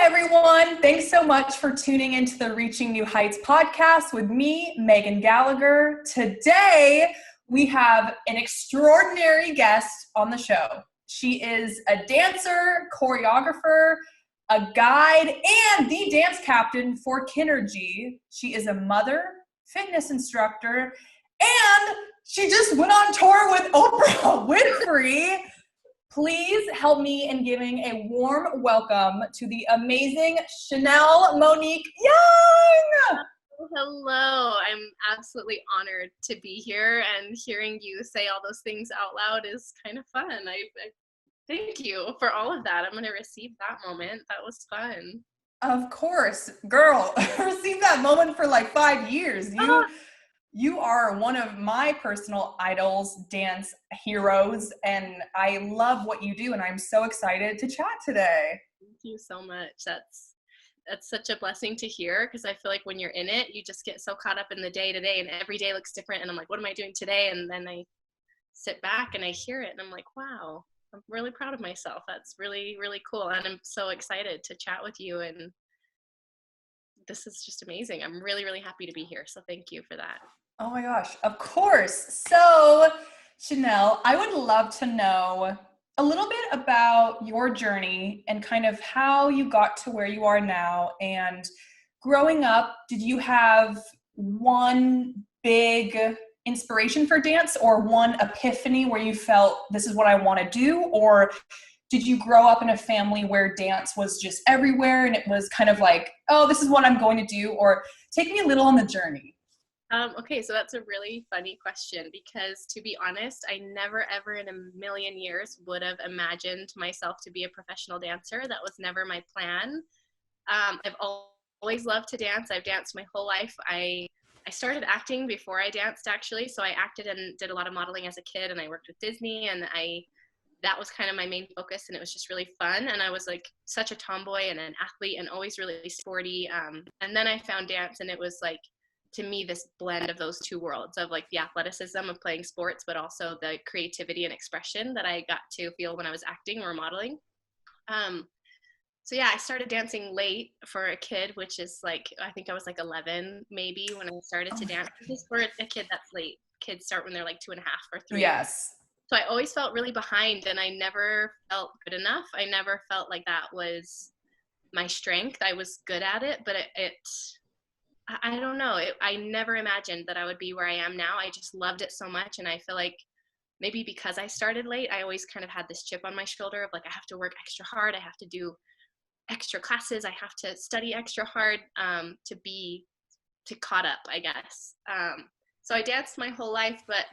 everyone. Thanks so much for tuning into the Reaching New Heights podcast with me, Megan Gallagher. Today, we have an extraordinary guest on the show. She is a dancer, choreographer, a guide, and the dance captain for KINRGY. She is a mother, fitness instructor, and she just went on tour with Oprah Winfrey. Please help me in giving a warm welcome to the amazing Chenelle Monique Young. Hello, I'm absolutely honored to be here, and hearing you say all those things out loud is kind of fun. I thank you for all of that. I'm going to receive that moment. That was fun. Of course, girl, received that moment for like 5 years. You are one of my personal idols, dance heroes, and I love what you do, and I'm so excited to chat today. Thank you so much. That's such a blessing to hear, because I feel like when you're in it, you just get so caught up in the day-to-day, and every day looks different, and I'm like, what am I doing today? And then I sit back and I hear it, and I'm like, wow, I'm really proud of myself. That's really, really cool, and I'm so excited to chat with you, and this is just amazing. I'm really, really happy to be here, so thank you for that. Oh my gosh, of course. So, Chenelle, I would love to know a little bit about your journey and kind of how you got to where you are now. And growing up, did you have one big inspiration for dance or one epiphany where you felt this is what I want to do? Or did you grow up in a family where dance was just everywhere and it was kind of like, oh, this is what I'm going to do? Or take me a little on the journey. Okay, so that's a really funny question, because to be honest, I never ever in a million years would have imagined myself to be a professional dancer. That was never my plan. I've always loved to dance. I've danced my whole life. I started acting before I danced, actually. So I acted and did a lot of modeling as a kid, and I worked with Disney, and that was kind of my main focus, and it was just really fun. And I was like such a tomboy and an athlete and always really sporty. And then I found dance, and it was like, to me, this blend of those two worlds of like the athleticism of playing sports, but also the creativity and expression that I got to feel when I was acting or modeling. So yeah, I started dancing late for a kid, which is like, I think I was like 11 maybe when I started to dance. Just for a kid, that's late. Kids start when they're like 2.5 or 3. Yes. So I always felt really behind, and I never felt good enough. I never felt like that was my strength. I was good at it, but I don't know. I never imagined that I would be where I am now. I just loved it so much. And I feel like maybe because I started late, I always kind of had this chip on my shoulder of like, I have to work extra hard. I have to do extra classes. I have to study extra hard to caught up, I guess. So I danced my whole life. But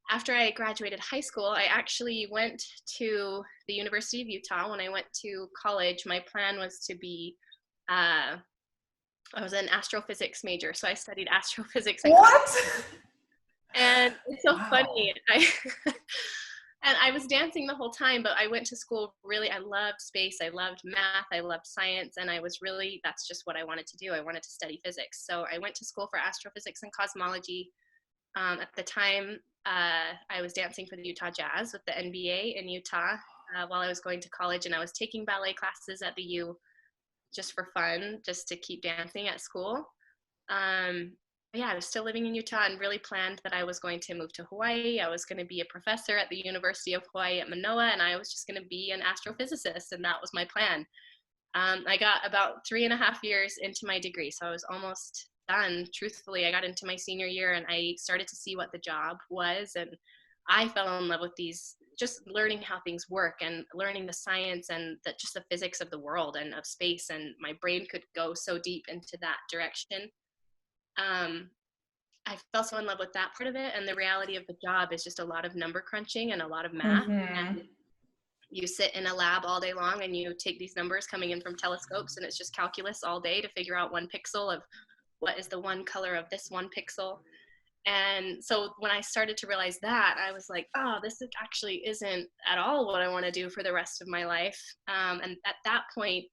after I graduated high school, I actually went to the University of Utah. When I went to college, my plan was to be I was an astrophysics major, so I studied astrophysics. What? And it's so Wow. funny. And I was dancing the whole time, but I went to school really, I loved space, I loved math, I loved science, and that's just what I wanted to do. I wanted to study physics. So I went to school for astrophysics and cosmology. At the time, I was dancing for the Utah Jazz with the NBA in Utah while I was going to college, and I was taking ballet classes at the U just for fun, just to keep dancing at school. Yeah, I was still living in Utah and really planned that I was going to move to Hawaii. I was going to be a professor at the University of Hawaii at Manoa, and I was just going to be an astrophysicist, and that was my plan. I got about 3.5 years into my degree, so I was almost done. Truthfully, I got into my senior year, and I started to see what the job was, and I fell in love with just learning how things work and learning the science and just the physics of the world and of space, and my brain could go so deep into that direction. I fell so in love with that part of it, and the reality of the job is just a lot of number crunching and a lot of math. Mm-hmm. And you sit in a lab all day long and you take these numbers coming in from telescopes, and it's just calculus all day to figure out one pixel of what is the one color of this one pixel. And so when I started to realize that, I was like, oh, actually isn't at all what I want to do for the rest of my life. And at that point,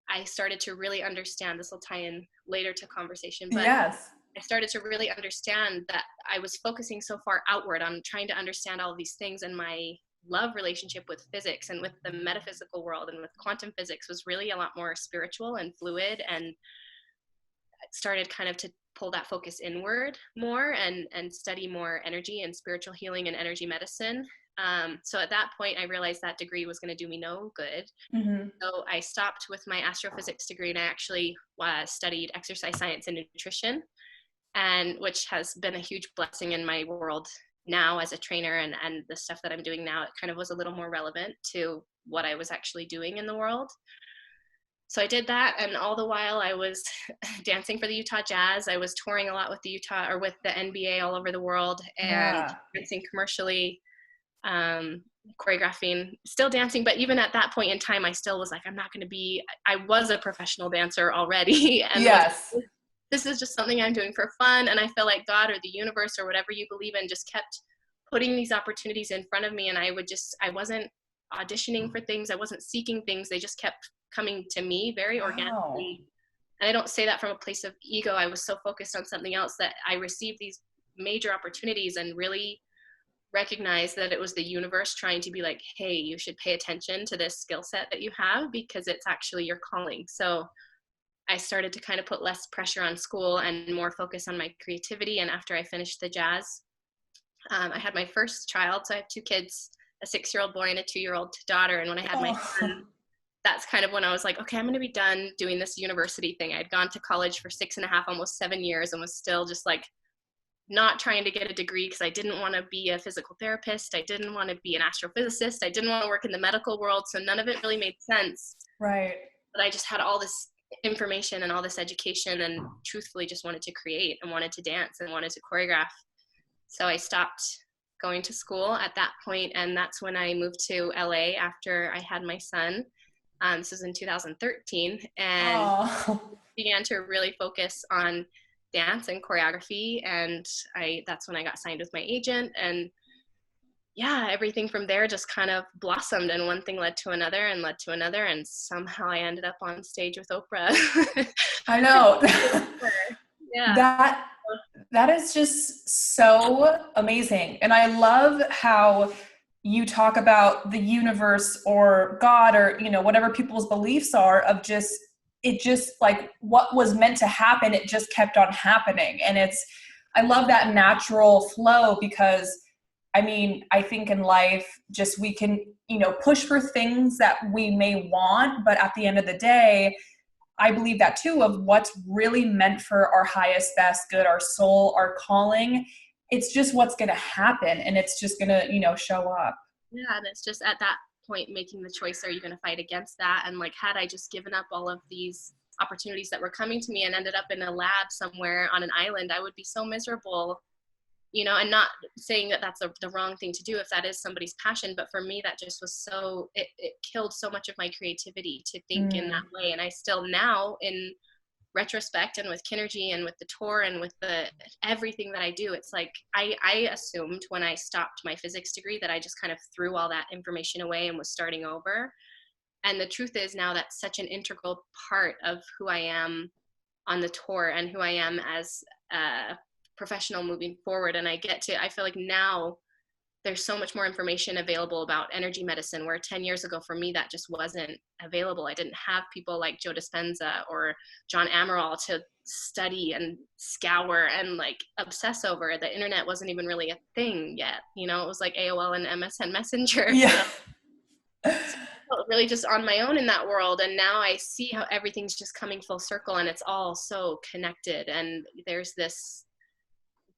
I started to really understand, this will tie in later to conversation, but yes. I started to really understand that I was focusing so far outward on trying to understand all of these things, and my love relationship with physics and with the metaphysical world and with quantum physics was really a lot more spiritual and fluid, and started kind of to pull that focus inward more and study more energy and spiritual healing and energy medicine. So at that point, I realized that degree was going to do me no good. Mm-hmm. So I stopped with my astrophysics degree, and I actually studied exercise science and nutrition, and which has been a huge blessing in my world now as a trainer, and the stuff that I'm doing now, it kind of was a little more relevant to what I was actually doing in the world. So I did that, and all the while I was dancing for the Utah Jazz. I was touring a lot with the NBA all over the world, and dancing commercially, choreographing, still dancing. But even at that point in time, I still was like, I was a professional dancer already. And yes. This is just something I'm doing for fun. And I feel like God or the universe or whatever you believe in just kept putting these opportunities in front of me. And I wasn't auditioning for things. I wasn't seeking things. They just kept coming to me very organically. And I don't say that from a place of ego. I was so focused on something else that I received these major opportunities and really recognized that it was the universe trying to be like, hey, you should pay attention to this skill set that you have, because it's actually your calling. So I started to kind of put less pressure on school and more focus on my creativity. And after I finished the jazz, I had my first child. So I have 2 kids, a 6-year-old boy and a 2-year-old daughter. And when I had my son, that's kind of when I was like, okay, I'm going to be done doing this university thing. I'd gone to college for 6.5, almost 7 years, and was still just like not trying to get a degree because I didn't want to be a physical therapist. I didn't want to be an astrophysicist. I didn't want to work in the medical world. So none of it really made sense. Right. But I just had all this information and all this education, and truthfully just wanted to create and wanted to dance and wanted to choreograph. So I stopped going to school at that point, and that's when I moved to LA after I had my son. This was in 2013, and began to really focus on dance and choreography. And that's when I got signed with my agent, and yeah, everything from there just kind of blossomed, and one thing led to another and led to another, and somehow I ended up on stage with Oprah. I know. Yeah. That is just so amazing. And I love how you talk about the universe or God or, whatever people's beliefs are of it just like what was meant to happen, it just kept on happening. And I love that natural flow, because I think in life, just we can, push for things that we may want, but at the end of the day, I believe that too, of what's really meant for our highest, best good, our soul, our calling. It's just what's going to happen, and it's just going to, show up. Yeah. And it's just at that point, making the choice, are you going to fight against that? And like, had I just given up all of these opportunities that were coming to me and ended up in a lab somewhere on an island, I would be so miserable, and not saying that that's the wrong thing to do if that is somebody's passion. But for me, that just was it killed so much of my creativity to think in that way. And I still now, in retrospect, and with KINRGY and with the tour and with everything that I do, it's like I assumed when I stopped my physics degree that I just kind of threw all that information away and was starting over. And the truth is now that's such an integral part of who I am on the tour and who I am as a professional moving forward. And I feel like now there's so much more information available about energy medicine, where 10 years ago for me that just wasn't available. I didn't have people like Joe Dispenza or John Amaral to study and scour and like obsess over. The internet wasn't even really a thing yet. It was like AOL and MSN Messenger. Yeah. So really just on my own in that world. And now I see how everything's just coming full circle, and it's all so connected. And there's this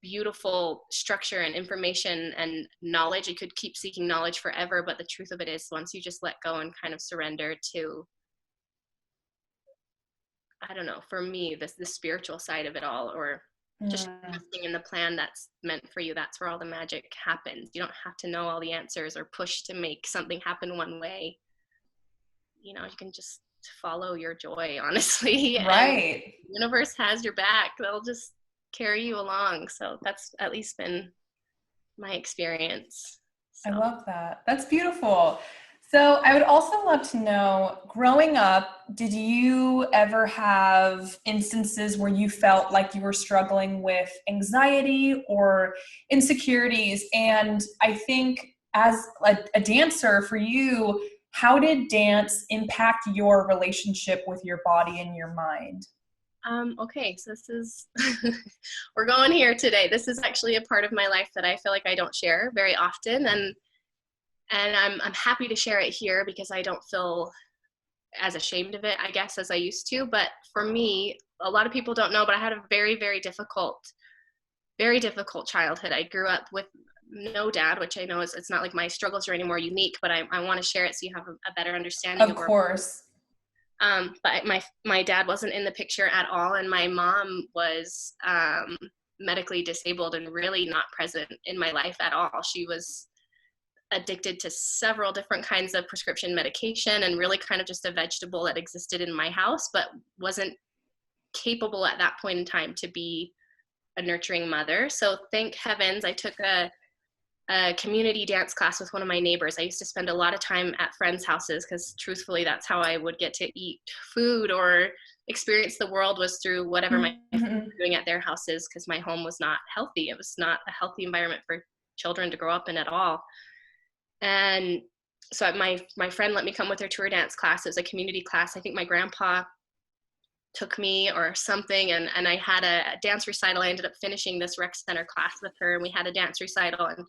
beautiful structure and information and knowledge. You could keep seeking knowledge forever, but the truth of it is, once you just let go and kind of surrender to, I don't know, for me, the spiritual side of it all, or just trusting in the plan that's meant for you, that's where all the magic happens. You don't have to know all the answers or push to make something happen one way. You can just follow your joy, honestly. Right. And the universe has your back. They'll just carry you along. So that's at least been my experience. So. I love that. That's beautiful. So I would also love to know, growing up, did you ever have instances where you felt like you were struggling with anxiety or insecurities? And I think as a dancer for you, how did dance impact your relationship with your body and your mind? Okay, so this is, we're going here today. This is actually a part of my life that I feel like I don't share very often. And I'm happy to share it here because I don't feel as ashamed of it, I guess, as I used to. But for me, a lot of people don't know, but I had a very, very difficult childhood. I grew up with no dad, which I know it's not like my struggles are any more unique, but I want to share it so you have a better understanding Of course. But my dad wasn't in the picture at all, and my mom was medically disabled and really not present in my life at all. She was addicted to several different kinds of prescription medication and really kind of just a vegetable that existed in my house, but wasn't capable at that point in time to be a nurturing mother. So thank heavens I took a community dance class with one of my neighbors. I used to spend a lot of time at friends' houses because truthfully that's how I would get to eat food or experience the world, was through whatever my friends were doing at their houses, because my home was not healthy. It was not a healthy environment for children to grow up in at all. And so my friend let me come with her to her dance class. It was a community class. I think my grandpa took me or something, and I had a dance recital. I ended up finishing this rec center class with her, and we had a dance recital, and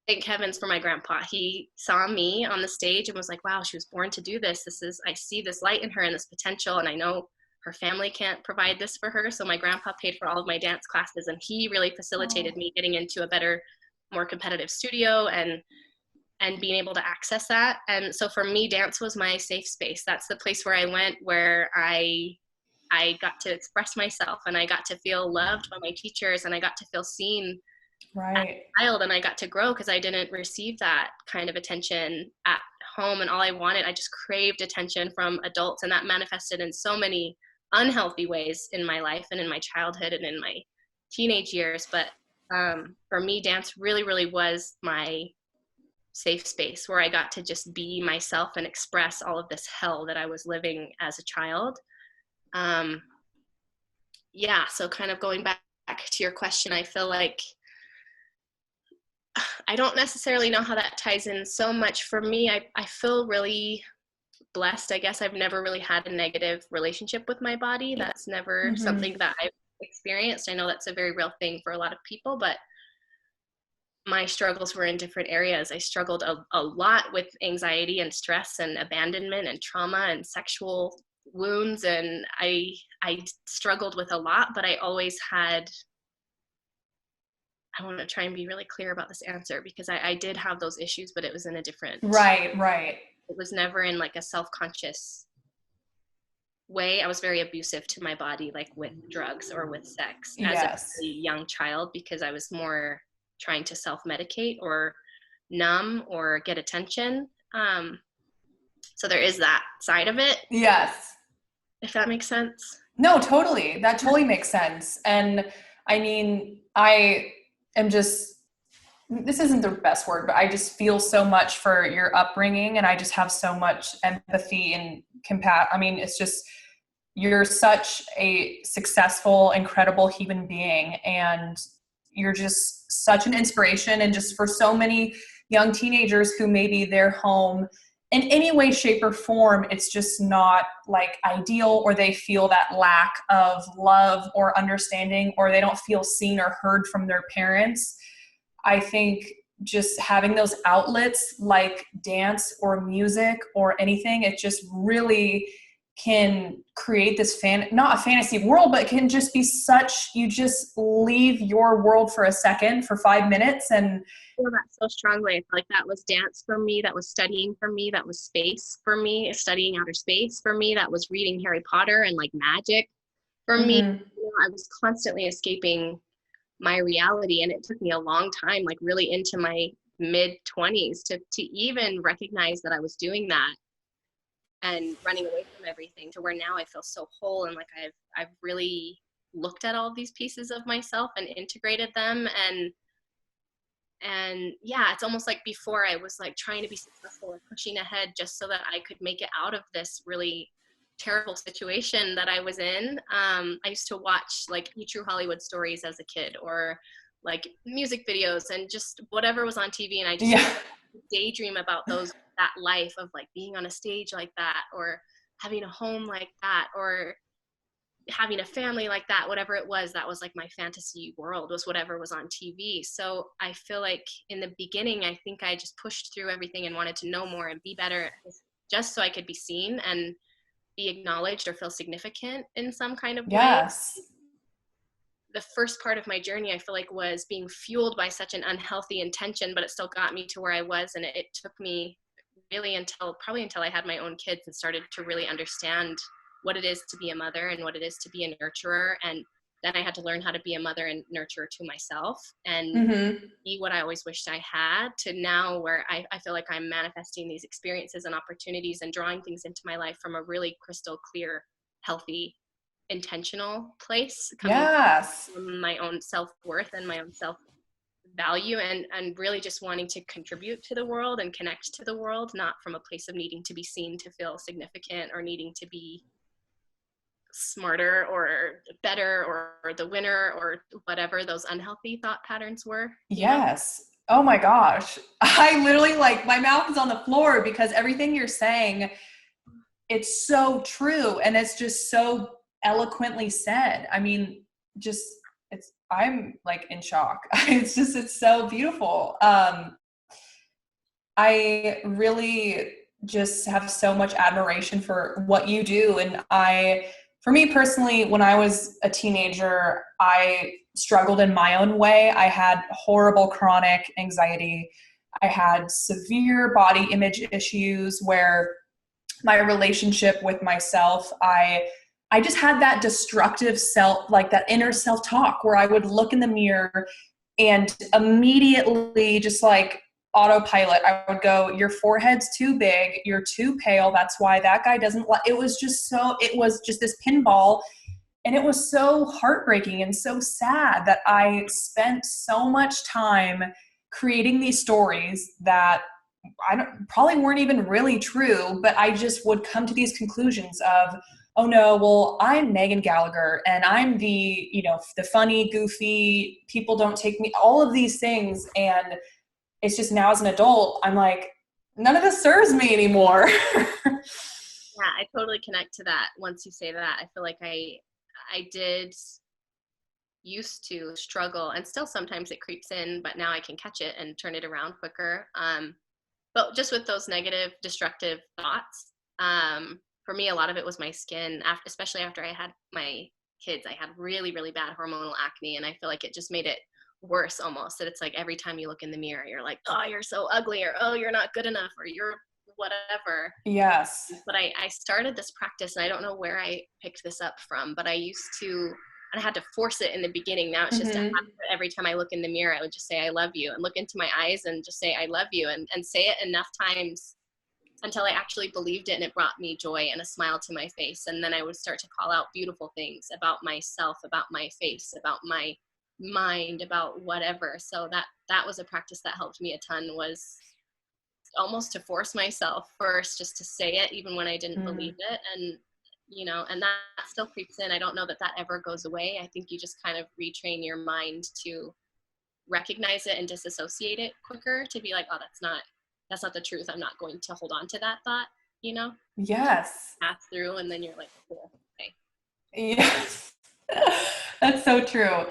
thank heavens for my grandpa. He saw me on the stage and was like, wow, she was born to do this. I see this light in her and this potential, and I know her family can't provide this for her. So my grandpa paid for all of my dance classes, and he really facilitated me getting into a better, more competitive studio and being able to access that. And so for me, dance was my safe space. That's the place where I went, where I got to express myself, and I got to feel loved by my teachers, and I got to feel seen as a child, and I got to grow because I didn't receive that kind of attention at home. And all I wanted, I just craved attention from adults, and that manifested in so many unhealthy ways in my life and in my childhood and in my teenage years. But for me, dance really, really was my safe space where I got to just be myself and express all of this hell that I was living as a child. So kind of going back to your question, I feel like I don't necessarily know how that ties in so much. For me, I feel really blessed. I guess I've never really had a negative relationship with my body. That's never something that I've experienced. I know that's a very real thing for a lot of people, but my struggles were in different areas. I struggled a lot with anxiety and stress and abandonment and trauma and sexual wounds. And I struggled with a lot, but I always had, I want to try and be really clear about this answer, because I did have those issues, but it was in a different. Right. It was never in like a self-conscious way. I was very abusive to my body, like with drugs or with sex as a really young child, because I was more trying to self-medicate or numb or get attention. So there is that side of it. Yes. If that makes sense. No, totally. That totally makes sense. And I mean, I am just, this isn't the best word, but I just feel so much for your upbringing, and I just have so much empathy and I mean, it's just, you're such a successful, incredible human being, and you're just such an inspiration. And just for so many young teenagers who maybe their home in any way, shape, or form, it's just not like ideal, or they feel that lack of love or understanding, or they don't feel seen or heard from their parents. I think just having those outlets like dance or music or anything, it just really can create this not a fantasy world, but it can just be such, you just leave your world for a second, for 5 minutes. And I feel that so strongly. I feel like that was dance for me. That was studying for me. That was space for me, studying outer space for me. That was reading Harry Potter and like magic for me. I was constantly escaping my reality, and it took me a long time, like really into my mid-20s to even recognize that I was doing that and running away from everything, to where now I feel so whole, and like I've really looked at all these pieces of myself and integrated them. And yeah, it's almost like before I was like trying to be successful or pushing ahead just so that I could make it out of this really terrible situation that I was in. I used to watch like True Hollywood Stories as a kid, or like music videos and just whatever was on TV. And I just Yeah. daydream about that life of like being on a stage like that, or having a home like that, or having a family like that. Whatever it was, that was like my fantasy world, was whatever was on TV. So I feel like in the beginning, I think I just pushed through everything and wanted to know more and be better, just so I could be seen and be acknowledged or feel significant in some kind of way. Yes. The first part of my journey, I feel like, was being fueled by such an unhealthy intention, but it still got me to where I was. And it took me really until I had my own kids and started to really understand what it is to be a mother and what it is to be a nurturer. And then I had to learn how to be a mother and nurturer to myself and be what I always wished I had, to now where I feel like I'm manifesting these experiences and opportunities and drawing things into my life from a really crystal clear, healthy, intentional place, coming from my own self-worth and my own self-value, and really just wanting to contribute to the world and connect to the world, not from a place of needing to be seen to feel significant, or needing to be smarter or better or the winner or whatever those unhealthy thought patterns were. Yes. Oh my gosh. I literally, like, my mouth is on the floor because everything you're saying, it's so true. And it's just so eloquently said. I mean, I'm like in shock. It's so beautiful. I really just have so much admiration for what you do. And for me personally, when I was a teenager, I struggled in my own way. I had horrible chronic anxiety. I had severe body image issues where my relationship with myself, I just had that destructive self, like that inner self-talk where I would look in the mirror and immediately just like autopilot, I would go, your forehead's too big, you're too pale, that's why that guy doesn't like. It was just this pinball. And it was so heartbreaking and so sad that I spent so much time creating these stories that probably weren't even really true, but I just would come to these conclusions of, oh no, well, I'm Megan Gallagher and I'm the funny, goofy, people don't take me, all of these things. And it's just now as an adult, I'm like, none of this serves me anymore. Yeah, I totally connect to that. Once you say that, I feel like I did used to struggle, and still sometimes it creeps in, but now I can catch it and turn it around quicker. But just with those negative, destructive thoughts, for me, a lot of it was my skin, especially after I had my kids. I had really, really bad hormonal acne, and I feel like it just made it worse almost. That it's like every time you look in the mirror, you're like, oh, you're so ugly, or oh, you're not good enough, or you're whatever. Yes. But I started this practice, and I don't know where I picked this up from, but I used to, and I had to force it in the beginning. Now it's just every time I look in the mirror, I would just say, I love you, and look into my eyes and just say, I love you, and say it enough times until I actually believed it, and it brought me joy and a smile to my face. And then I would start to call out beautiful things about myself, about my face, about my mind, about whatever. So that was a practice that helped me a ton, was almost to force myself first, just to say it even when I didn't believe it. And and that still creeps in. I don't know that ever goes away. I think you just kind of retrain your mind to recognize it and disassociate it quicker, to be like, oh, that's not the truth. I'm not going to hold on to that thought, Yes. pass through, and then you're like, cool, okay. Yes. That's so true.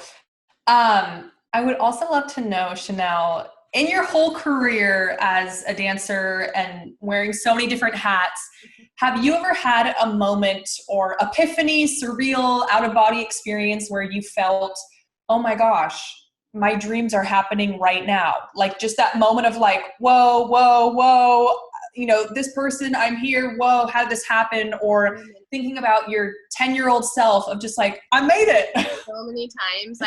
I would also love to know, Chenelle, in your whole career as a dancer and wearing so many different hats, have you ever had a moment or epiphany, surreal, out-of-body experience where you felt, oh my gosh, my dreams are happening right now? Like just that moment of like, whoa, whoa, whoa, this person, I'm here, whoa, how did this happen? Or thinking about your 10-year-old self of just like, I made it. So many times.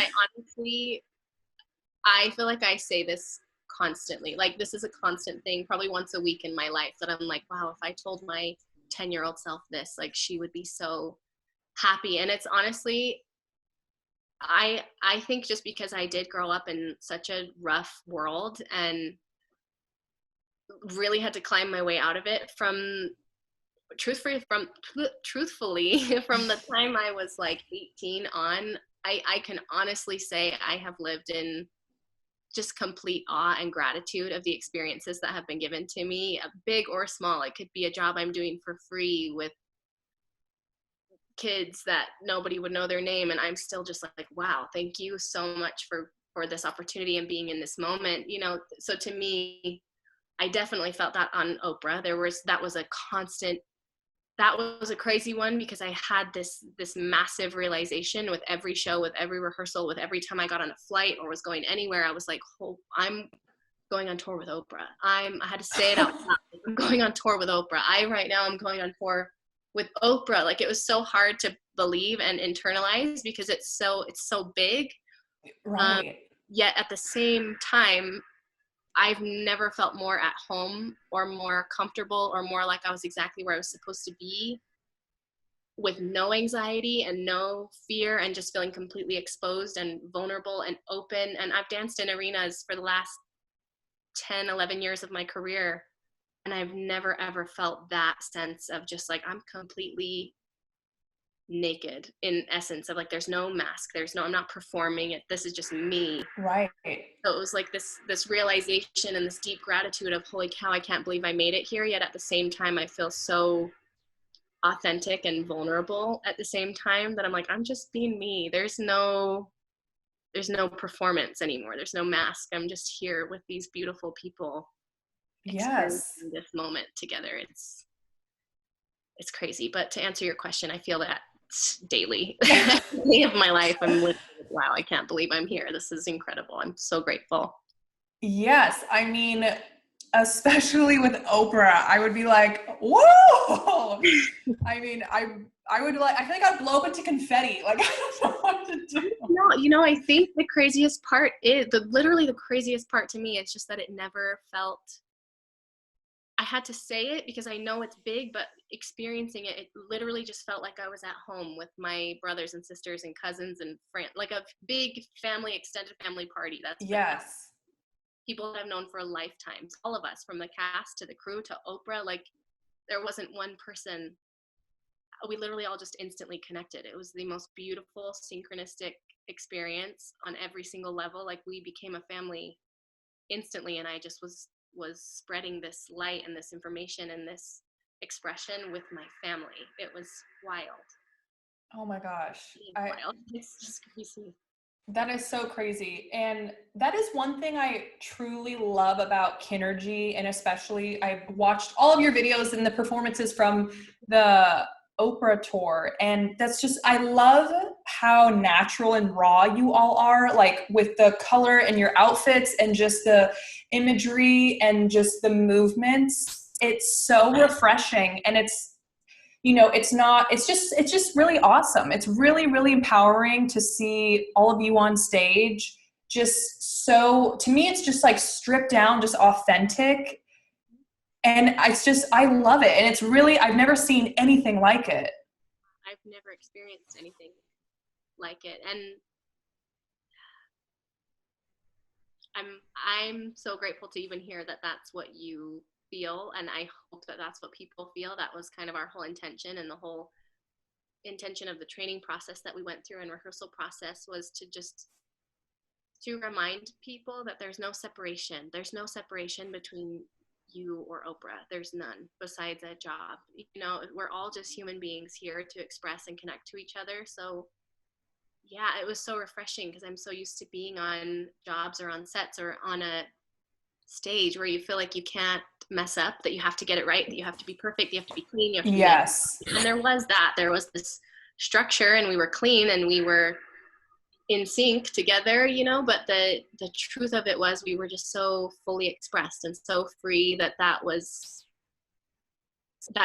I feel like I say this constantly. Like, this is a constant thing, probably once a week in my life, that I'm like, wow, if I told my 10-year-old self this, like, she would be so happy. And it's honestly, I think just because I did grow up in such a rough world and really had to climb my way out of it truthfully from the time I was like 18 on, I can honestly say I have lived in just complete awe and gratitude of the experiences that have been given to me, big or small. It could be a job I'm doing for free with kids that nobody would know their name, and I'm still just like, wow, thank you so much for this opportunity and being in this moment, you know. So to me, I definitely felt that on Oprah. That was a crazy one, because I had this massive realization with every show, with every rehearsal, with every time I got on a flight or was going anywhere. I was like, oh, I'm going on tour with Oprah. I had to say it out loud. I'm going on tour with Oprah. Right now I'm going on tour with Oprah. Like, it was so hard to believe and internalize, because it's so big. Right. Yet at the same time, I've never felt more at home or more comfortable or more like I was exactly where I was supposed to be, with no anxiety and no fear, and just feeling completely exposed and vulnerable and open. And I've danced in arenas for the last 10, 11 years of my career, and I've never ever felt that sense of just like, I'm completely naked, in essence, of like, there's no mask, I'm not performing it, this is just me. Right. So it was like this realization and this deep gratitude of, holy cow, I can't believe I made it here. Yet at the same time, I feel so authentic and vulnerable at the same time, that I'm like, I'm just being me. There's no performance anymore. There's no mask. I'm just here with these beautiful people. Yes. This moment together. It's crazy. But to answer your question, I feel that daily of my life. I'm like, wow, I can't believe I'm here. This is incredible. I'm so grateful. Yes. I mean, especially with Oprah, I would be like, whoa. I mean, I would like, I feel like I'd blow up into confetti. Like, I don't know what to do. No, you know, I think the craziest part is literally the craziest part to me is just that it never felt, I had to say it because I know it's big, but experiencing it literally just felt like I was at home with my brothers and sisters and cousins and friends, like a big family, extended family party. That's yes. People that I've known for lifetimes, all of us, from the cast to the crew to Oprah. Like, there wasn't one person. We literally all just instantly connected. It was the most beautiful, synchronistic experience on every single level. Like, we became a family instantly, and I just was spreading this light and this information and this expression with my family. It was wild. Oh my gosh. Wild. It's just crazy. That is so crazy. And that is one thing I truly love about KINRGY. And especially, I watched all of your videos and the performances from the Oprah Tour. And that's just, I love how natural and raw you all are, like with the color and your outfits and just the imagery and just the movements. It's so refreshing. And it's, you know, it's just really awesome. It's really, really empowering to see all of you on stage. Just so, to me, it's just like stripped down, just authentic. And I love it. And it's really, I've never seen anything like it. I've never experienced anything like it. And I'm so grateful to even hear that that's what you feel, and I hope that that's what people feel. That was kind of our whole intention, and the whole intention of the training process that we went through and rehearsal process was to remind people that there's no separation. There's no separation between you or Oprah. There's none besides a job. You know, we're all just human beings here to express and connect to each other. So yeah, it was so refreshing, because I'm so used to being on jobs or on sets or on a stage where you feel like you can't mess up, that you have to get it right, that you have to be perfect, you have to be clean, you have to be yes. And there was this structure, and we were clean and we were in sync together, you know, but the truth of it was we were just so fully expressed and so free that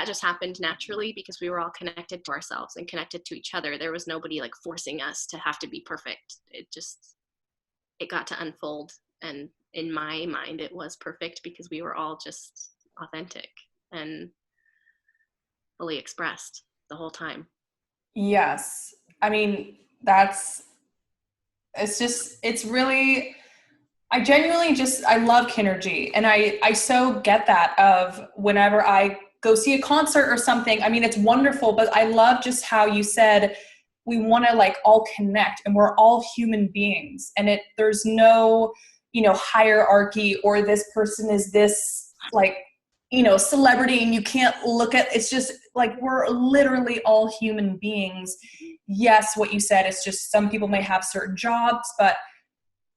just happened naturally, because we were all connected to ourselves and connected to each other. There was nobody like forcing us to have to be perfect. It got to unfold, and in my mind it was perfect, because we were all just authentic and fully expressed the whole time. Yes. I mean, it's really, I genuinely I love KINRGY. And I so get that of whenever I go see a concert or something, I mean, it's wonderful, but I love just how you said, we want to like all connect, and we're all human beings. And there's no, hierarchy, or this person is this like, celebrity, and you can't look at, it's just like, we're literally all human beings. Yes, what you said, it's just some people may have certain jobs, but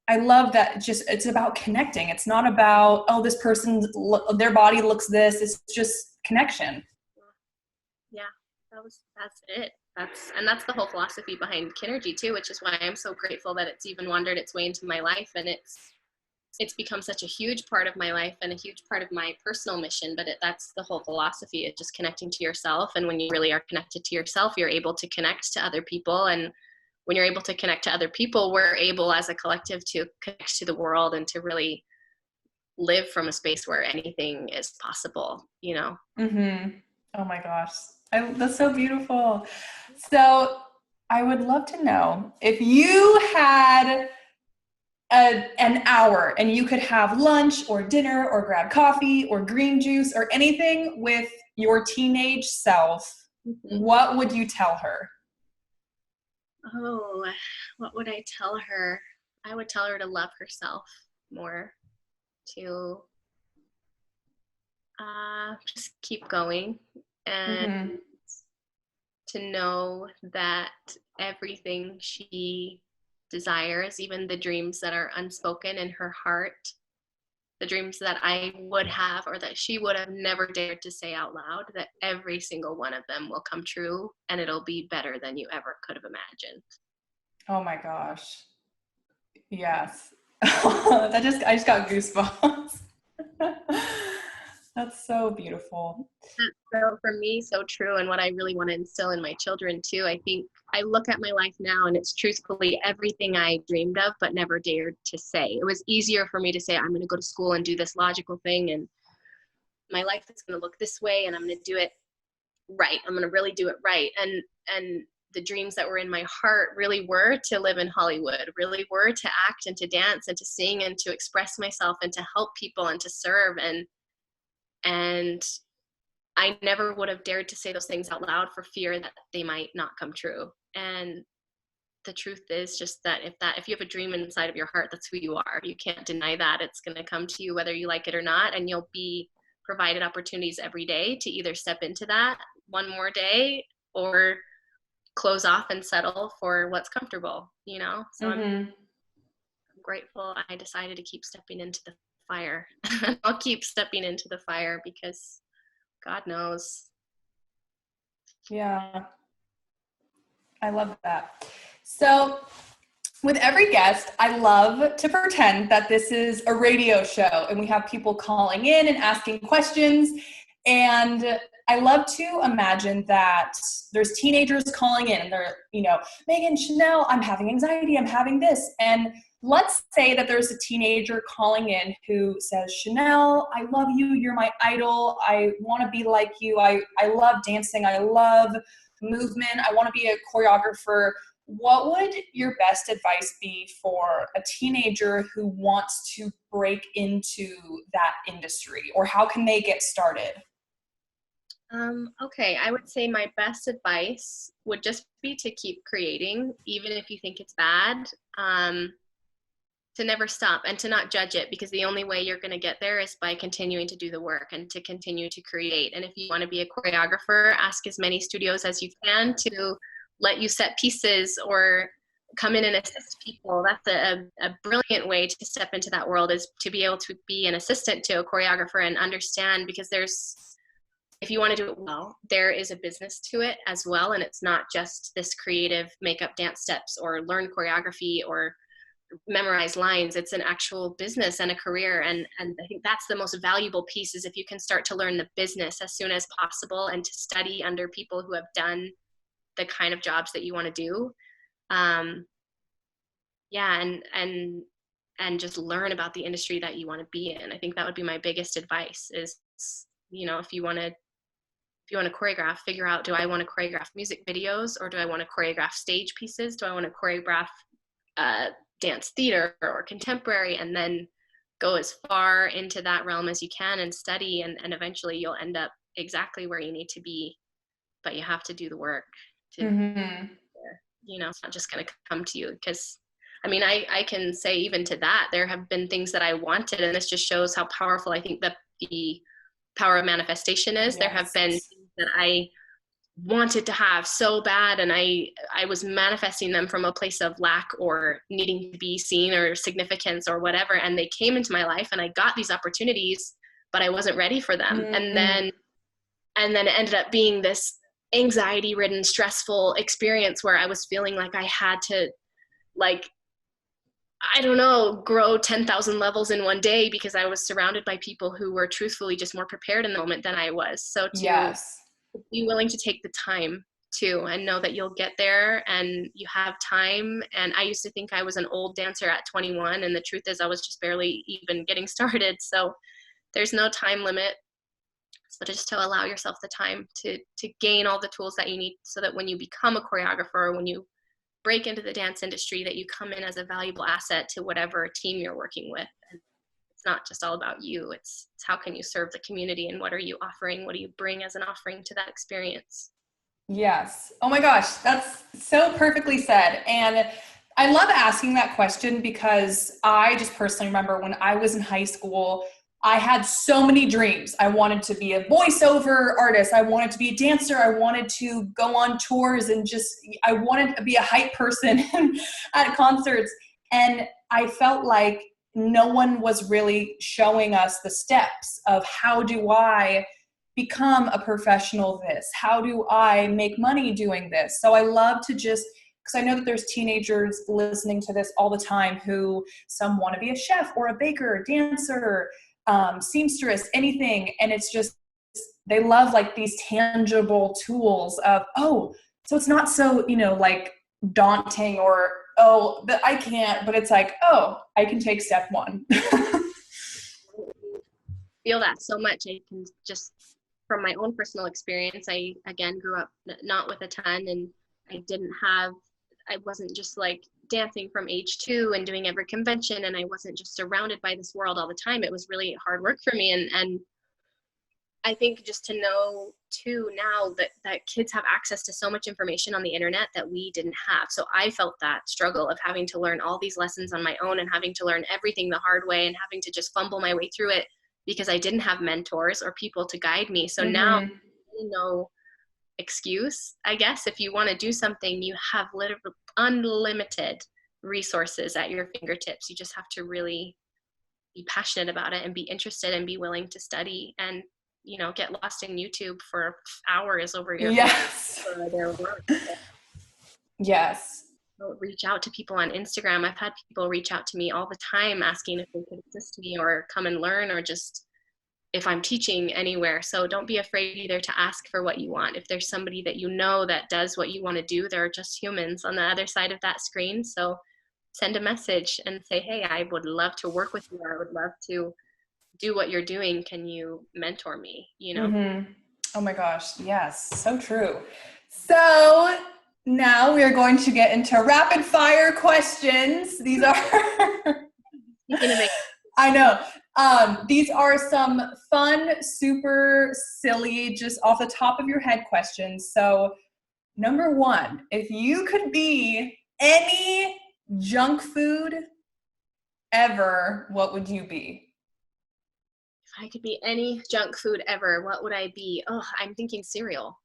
I love that it's about connecting. It's not about, oh, this person's, their body looks this. It's just connection. Yeah, that's it. That's the whole philosophy behind KINRGY too, which is why I'm so grateful that it's even wandered its way into my life, and it's become such a huge part of my life and a huge part of my personal mission. But that's the whole philosophy, is just connecting to yourself. And when you really are connected to yourself, you're able to connect to other people. And when you're able to connect to other people, we're able as a collective to connect to the world and to really live from a space where anything is possible, Mm-hmm. Oh my gosh. That's so beautiful. So I would love to know, if you had an hour and you could have lunch or dinner or grab coffee or green juice or anything with your teenage self, what would you tell her? Oh, what would I tell her? I would tell her to love herself more, to just keep going, and to know that everything she desires, even the dreams that are unspoken in her heart, the dreams that I would have or that she would have never dared to say out loud, that every single one of them will come true, and it'll be better than you ever could have imagined. Oh my gosh. Yes. I just got goosebumps. That's so beautiful. So for me, so true. And what I really want to instill in my children too, I think I look at my life now and it's truthfully everything I dreamed of, but never dared to say. It was easier for me to say, I'm going to go to school and do this logical thing, and my life is going to look this way, and I'm going to do it right. I'm going to really do it right. And the dreams that were in my heart really were to live in Hollywood, really were to act and to dance and to sing and to express myself and to help people and to serve. And I never would have dared to say those things out loud for fear that they might not come true. And the truth is just that if you have a dream inside of your heart, that's who you are. You can't deny that. It's going to come to you whether you like it or not, and you'll be provided opportunities every day to either step into that one more day or close off and settle for what's comfortable, So I'm grateful I decided to keep stepping into the fire. I'll keep stepping into the fire because God knows. Yeah. I love that. So with every guest, I love to pretend that this is a radio show and we have people calling in and asking questions. And I love to imagine that there's teenagers calling in and they're, Megan, Chenelle, I'm having anxiety, I'm having this. And let's say that there's a teenager calling in who says, Chenelle, I love you, you're my idol, I want to be like you, I love dancing, I love movement, I want to be a choreographer. What would your best advice be for a teenager who wants to break into that industry, or how can they get started? Okay, I would say my best advice would just be to keep creating, even if you think it's bad, to never stop and to not judge it, because the only way you're going to get there is by continuing to do the work and to continue to create. And if you want to be a choreographer, ask as many studios as you can to let you set pieces or come in and assist people. That's a brilliant way to step into that world, is to be able to be an assistant to a choreographer and understand, because if you want to do it well, there is a business to it as well. And it's not just this creative makeup dance steps or learn choreography or memorize lines. It's an actual business and a career. And I think that's the most valuable piece, is if you can start to learn the business as soon as possible and to study under people who have done the kind of jobs that you want to do. And just learn about the industry that you want to be in. I think that would be my biggest advice is, if you want to choreograph, figure out, do I want to choreograph music videos, or do I want to choreograph stage pieces? Do I want to choreograph dance theater or contemporary? And then go as far into that realm as you can and study, and eventually you'll end up exactly where you need to be, but you have to do the work to it's not just going to come to you, because I mean, I can say even to that, there have been things that I wanted, and this just shows how powerful I think that the power of manifestation is. Yes. There have been things that I wanted to have so bad, and I was manifesting them from a place of lack or needing to be seen or significance or whatever, and they came into my life and I got these opportunities, but I wasn't ready for them. And then it ended up being this anxiety ridden, stressful experience where I was feeling like I had to, like, I don't know, grow 10,000 levels in one day because I was surrounded by people who were truthfully just more prepared in the moment than I was. So to be willing to take the time too, and know that you'll get there and you have time. And I used to think I was an old dancer at 21, and the truth is I was just barely even getting started. So there's no time limit. So just to allow yourself the time to gain all the tools that you need, so that when you become a choreographer, when you break into the dance industry, that you come in as a valuable asset to whatever team you're working with. And it's not just all about you. It's how can you serve the community, and what are you offering? What do you bring as an offering to that experience? Yes. Oh my gosh, that's so perfectly said. And I love asking that question because I just personally remember when I was in high school, I had so many dreams. I wanted to be a voiceover artist. I wanted to be a dancer. I wanted to go on tours and I wanted to be a hype person at concerts. And I felt like no one was really showing us the steps of how do I become a professional this? How do I make money doing this? So I love to just, because I know that there's teenagers listening to this all the time who some want to be a chef or a baker, dancer, seamstress, anything. And it's just, they love like these tangible tools of, oh, so it's not so, like daunting or, oh, but I can't, but it's like, oh, I can take step one. Feel that so much. I can just, from my own personal experience, I again grew up not with a ton, and I wasn't just like dancing from age 2 and doing every convention, and I wasn't just surrounded by this world all the time. It was really hard work for me, and I think just to know too now that kids have access to so much information on the internet that we didn't have. So I felt that struggle of having to learn all these lessons on my own and having to learn everything the hard way and having to just fumble my way through it because I didn't have mentors or people to guide me. So now, no excuse, I guess. If you want to do something, you have literally unlimited resources at your fingertips. You just have to really be passionate about it and be interested and be willing to study and, get lost in YouTube for hours over your for their work. Yes. Reach out to people on Instagram. I've had people reach out to me all the time asking if they could assist me or come and learn, or just if I'm teaching anywhere. So don't be afraid either to ask for what you want. If there's somebody that that does what you want to do, they're just humans on the other side of that screen. So send a message and say, hey, I would love to work with you. I would love to do what you're doing. Can you mentor me? Oh my gosh. Yes. So true. So now we are going to get into rapid fire questions. These are, I know. These are some fun, super silly, just off the top of your head questions. So number 1, if you could be any junk food ever, what would you be? If I could be any junk food ever, what would I be? Oh, I'm thinking cereal.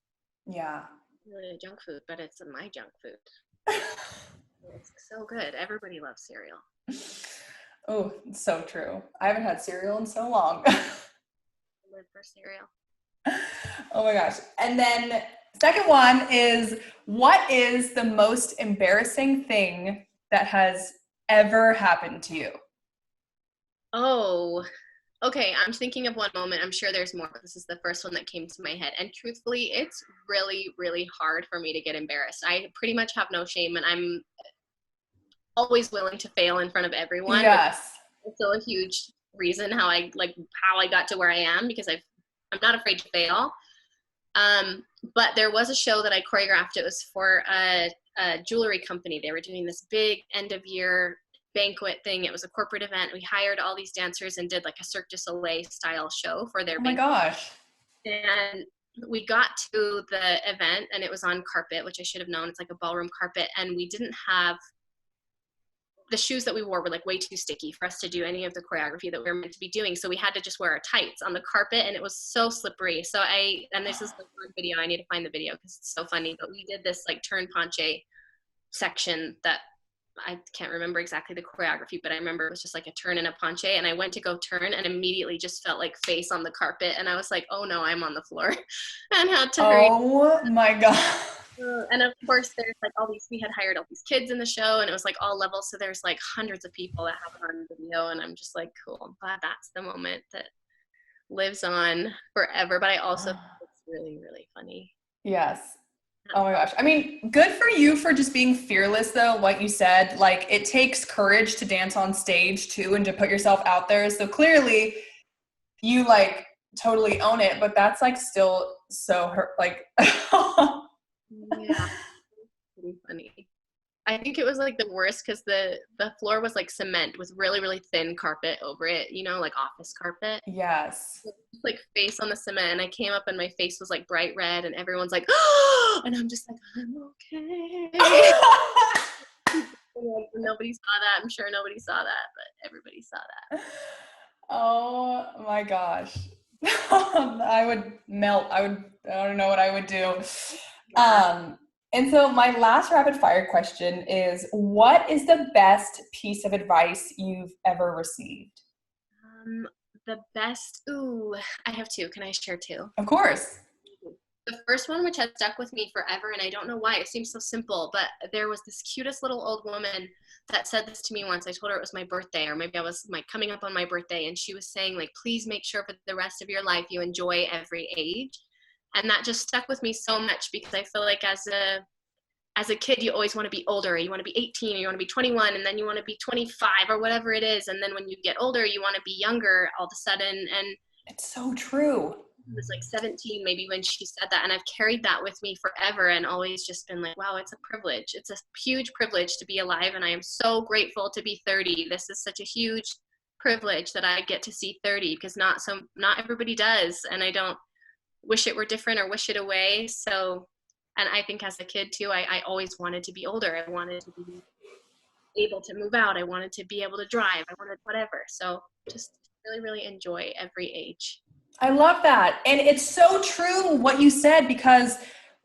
Yeah. Really a junk food, but it's my junk food. It's so good. Everybody loves cereal. Oh, it's so true. I haven't had cereal in so long. I live for cereal. Oh my gosh. And then second one is, what is the most embarrassing thing that has ever happened to you? Oh, okay. I'm thinking of one moment. I'm sure there's more, but this is the first one that came to my head. And truthfully, it's really, really hard for me to get embarrassed. I pretty much have no shame, and I'm always willing to fail in front of everyone. Yes. It's still a huge reason how I got to where I am, because I'm not afraid to fail. But there was a show that I choreographed. It was for a jewelry company. They were doing this big end of year banquet thing. It was a corporate event. We hired all these dancers and did like a Cirque du Soleil style show for their banquet. Oh my gosh. And we got to the event and it was on carpet, which I should have known. It's like a ballroom carpet. And we didn't have the shoes that we wore were like way too sticky for us to do any of the choreography that we were meant to be doing. So we had to just wear our tights on the carpet, and it was so slippery. So and this is the video, I need to find the video because it's so funny, but we did this like turn penché section that I can't remember exactly the choreography, but I remember it was just like a turn and a penché, and I went to go turn and immediately just felt like face on the carpet, and I was like, oh no, I'm on the floor, and had to hurry. Oh my God. And of course there's like we had hired all these kids in the show, and it was like all levels, so there's like hundreds of people that have it on video, and I'm just like, cool, I'm glad that's the moment that lives on forever. But I also think it's really, really funny. Yes. Oh my gosh. I mean, good for you for just being fearless though. Like you said, like it takes courage to dance on stage too, and to put yourself out there. So clearly you like totally own it, but that's like still so like, Yeah, pretty funny. I think it was like the worst because the floor was like cement with really, really thin carpet over it, you know, like office carpet. yes. So like face on the cement, and I came up and my face was like bright red, and everyone's like, oh, and I'm just like, I'm okay. Nobody saw that. I'm sure nobody saw that, but everybody saw that. Oh my gosh. I would melt. I don't know what I would do. And so my last rapid fire question is, what is the best piece of advice you've ever received? The best, I have two. Can I share two? Of course. The first one, which has stuck with me forever, and I don't know why, it seems so simple, but there was this cutest little old woman that said this to me once. I told her it was my birthday, or maybe I was coming up on my birthday, and she was saying like, please make sure for the rest of your life you enjoy every age. And that just stuck with me so much, because I feel like as a kid, you always want to be older. You want to be 18, or you want to be 21, and then you want to be 25 or whatever it is. And then when you get older, you want to be younger all of a sudden. And it's so true. I was like 17 maybe when she said that, and I've carried that with me forever, and always just been like, wow, it's a privilege. It's a huge privilege to be alive, and I am so grateful to be 30. This is such a huge privilege that I get to see 30, because not everybody does, and I don't wish it were different or wish it away. So, and I think as a kid too, I always wanted to be older. I wanted to be able to move out. I wanted to be able to drive. I wanted whatever. So just really, really enjoy every age. I love that. And it's so true what you said, because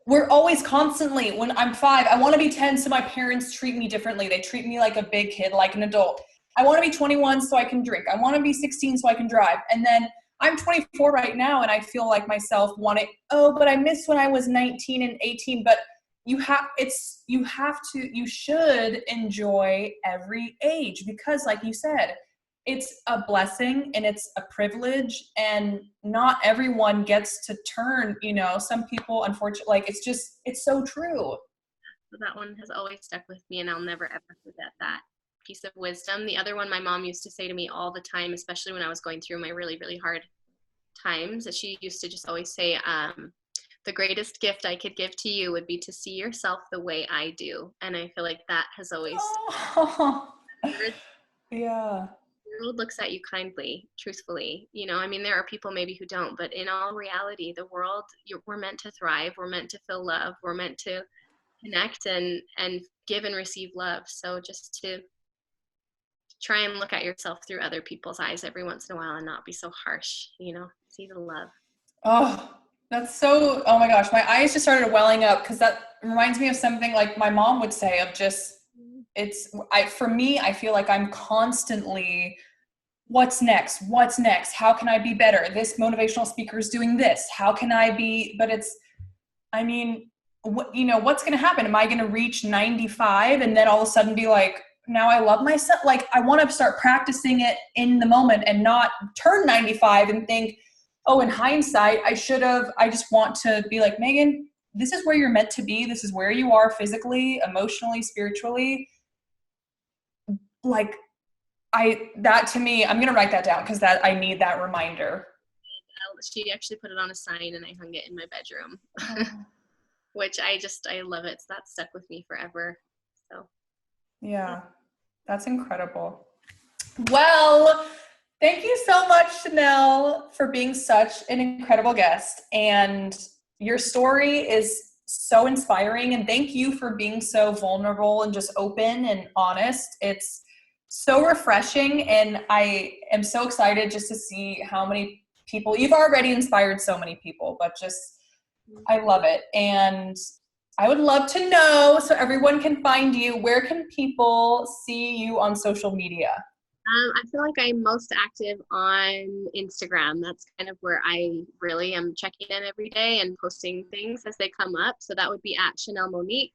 we're always constantly, when I'm 5, I want to be 10 so my parents treat me differently. They treat me like a big kid, like an adult. I want to be 21 so I can drink. I want to be 16 so I can drive. And then I'm 24 right now, and I feel like myself but I missed when I was 19 and 18. But you should enjoy every age, because like you said, it's a blessing and it's a privilege, and not everyone gets to turn, some people, unfortunately, like it's so true. That one has always stuck with me, and I'll never ever forget that piece of wisdom. The other one my mom used to say to me all the time, especially when I was going through my really, really hard times, that she used to just always say, the greatest gift I could give to you would be to see yourself the way I do. And I feel like that has always yeah. The world looks at you kindly, truthfully. There are people maybe who don't, but in all reality, the world, we're meant to thrive. We're meant to feel love. We're meant to connect and give and receive love. So just to try and look at yourself through other people's eyes every once in a while, and not be so harsh, see the love. Oh, that's so, oh my gosh, my eyes just started welling up, because that reminds me of something like my mom would say, of just, for me, I feel like I'm constantly, what's next? How can I be better? This motivational speaker is doing this. How can I be, but what's going to happen? Am I going to reach 95 and then all of a sudden be like, now I love myself? Like, I want to start practicing it in the moment and not turn 95 and think, oh, in hindsight, I just want to be like, Megan, this is where you're meant to be. This is where you are physically, emotionally, spiritually. Like, that to me, I'm going to write that down, because I need that reminder. She actually put it on a sign, and I hung it in my bedroom, which I love it. So that stuck with me forever. So. Yeah, that's incredible. Well, thank you so much, Chenelle, for being such an incredible guest. And your story is so inspiring. And thank you for being so vulnerable and just open and honest. so refreshing, and I am so excited just to see how many people you've already inspired. So many people, but just I love it. And I would love to know, so everyone can find you, where can people see you on social media? I feel like I'm most active on Instagram. That's kind of where I really am checking in every day and posting things as they come up. So that would be at Chenelle Monique.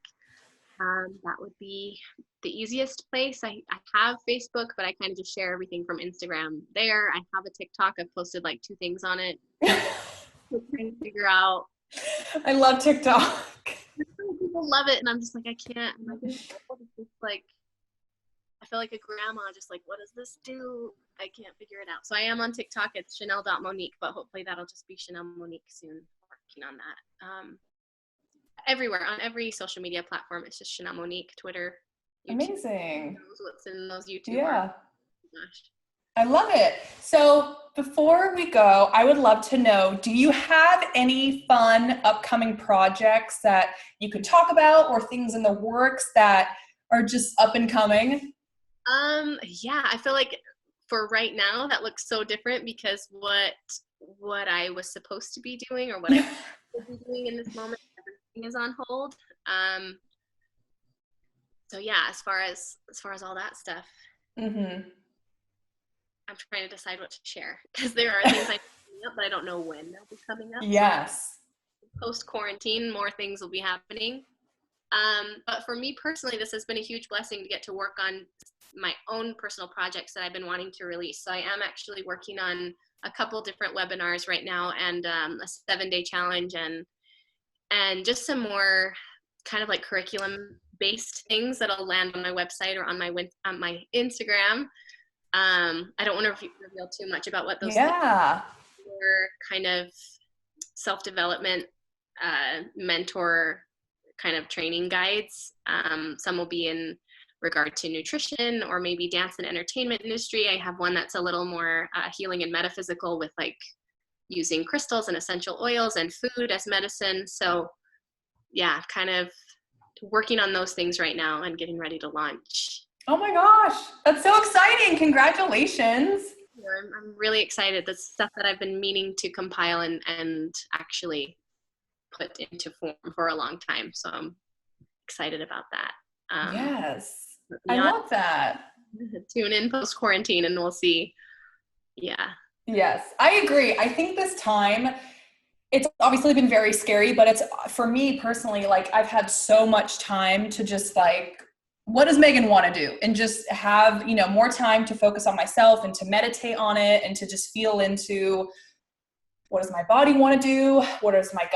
That would be the easiest place. I have Facebook, but I kind of just share everything from Instagram there. I have a TikTok. I've posted like 2 things on it. I'm trying to figure out. I love TikTok. People love it, and I'm just like, I can't. I'm like, I feel like a grandma, just like, what does this do? I can't figure it out. So I am on TikTok. It's Chenelle.Monique, but hopefully that'll just be Chenelle Monique soon. Working on that. Everywhere, on every social media platform, it's just Chenelle Monique, Twitter, YouTube. Amazing. What's in those YouTube? Yeah. I love it. So before we go, I would love to know, do you have any fun upcoming projects that you could talk about, or things in the works that are just up and coming? Yeah, I feel like for right now that looks so different, because what I was supposed to be doing, or what I should be doing in this moment, everything is on hold. So yeah, as far as all that stuff, I'm trying to decide what to share, because there are things I coming up, but I don't know when they'll be coming up. Yes. Post quarantine, more things will be happening. But for me personally, this has been a huge blessing to get to work on my own personal projects that I've been wanting to release. So I am actually working on a couple different webinars right now, and a 7-day challenge, and just some more kind of like curriculum based things that'll land on my website or on my Instagram. I don't want to reveal too much about what those things are. Kind of self-development, mentor kind of training guides. Some will be in regard to nutrition, or maybe dance and entertainment industry. I have one that's a little more healing and metaphysical, with like using crystals and essential oils and food as medicine. So yeah, kind of working on those things right now and getting ready to launch. Oh my gosh, that's so exciting. Congratulations. I'm really excited. That's stuff that I've been meaning to compile and actually put into form for a long time. So I'm excited about that. Yes, I love that. Tune in post quarantine and we'll see. Yeah. Yes, I agree. I think this time, it's obviously been very scary, but it's, for me personally, like I've had so much time to just like, what does Megan want to do? And just have, more time to focus on myself and to meditate on it and to just feel into what does my body want to do? What is my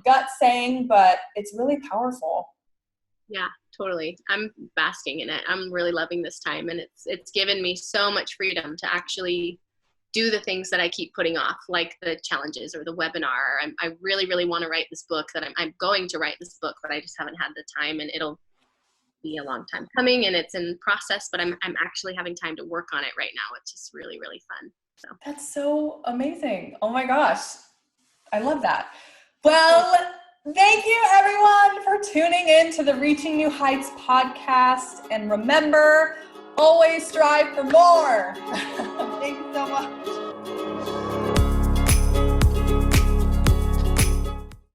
gut saying? But it's really powerful. Yeah, totally. I'm basking in it. I'm really loving this time, and it's given me so much freedom to actually do the things that I keep putting off, like the challenges or the webinar. I really, really want to write this book that I'm going to write this book, but I just haven't had the time, and it'll be a long time coming, and it's in process, but I'm actually having time to work on it right now. It's just really, really fun. So that's so amazing. Oh my gosh. I love that. Well, thank you everyone for tuning in to the Reaching New Heights podcast. And remember, always strive for more. Thank you so much.